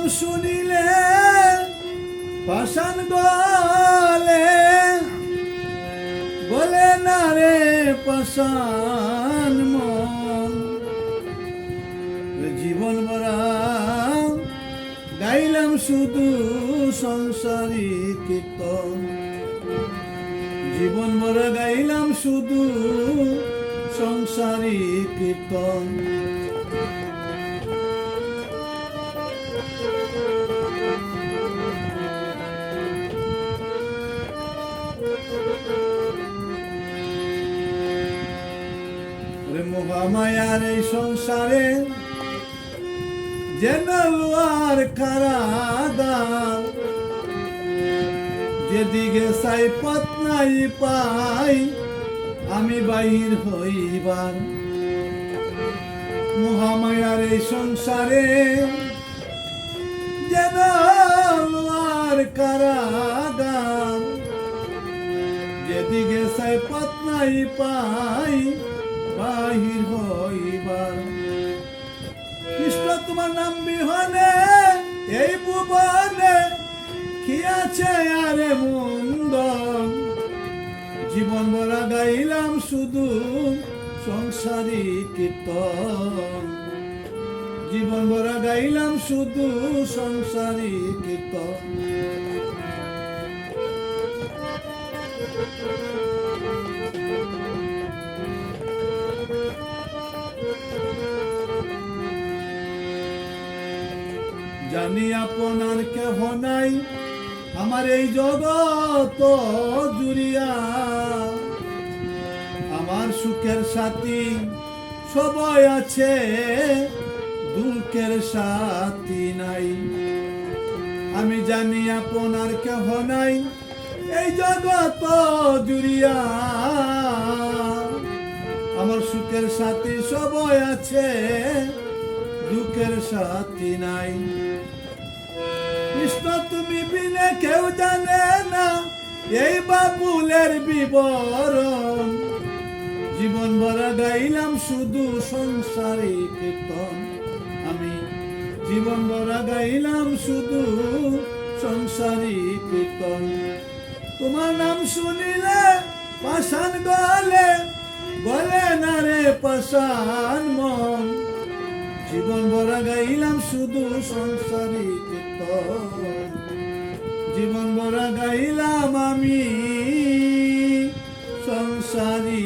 নাম শুনিলে পাষাণ গলে, বলে না রে পাষাণ মন। জীবন ভরা গাইলাম শুধু সংসারী কীর্তন, জীবন ভরা গাইলাম শুধু সংসারী কীর্তন। মহামায়ার এই সংসারে যেন আর কারাগার, যেদিকে চাই পথ নাই পাই আমি বাহির হইবার। মহামায়ার এই সংসারে যেন আর কারাগার, যেদিকে চাই পথ নাই পাই বাহির হইবার। কৃষ্ণ তোমার নাম বিহনে এই ভুবনে কি আছে আরে মন্দন। জীবন ভরা গাইলাম শুধু সংসারী কীর্তন, জীবন ভরা গাইলাম শুধু সংসারী কীর্তন। জানি আপনার কেহ নাই আমার এই জগত জুড়িয়া, আমার সুখের সাথী সবাই আছে, দুঃখের সাথী নাই। আমি জানি আপনার কেহ নাই এই জগত জুড়িয়া, আমার সুখের সাথী সবাই আছে, দুঃখের সাথী নাই। কৃষ্ণ তুমি বিনে কেউ জানে না এই বাবুলের বিবরণ, জীবন ভরা গাইলাম শুধু সংসারী কীর্তন। আমি জীবন ভরা গাইলাম শুধু সংসারী কীর্তন। তোমার নাম শুনিলে পাষাণ গলে, বলে না রে পাষাণ মন। জীবন ভরা গাইলাম শুধু সংসারী কীর্তন, জীবন ভরা গাইলাম আমি সংসারী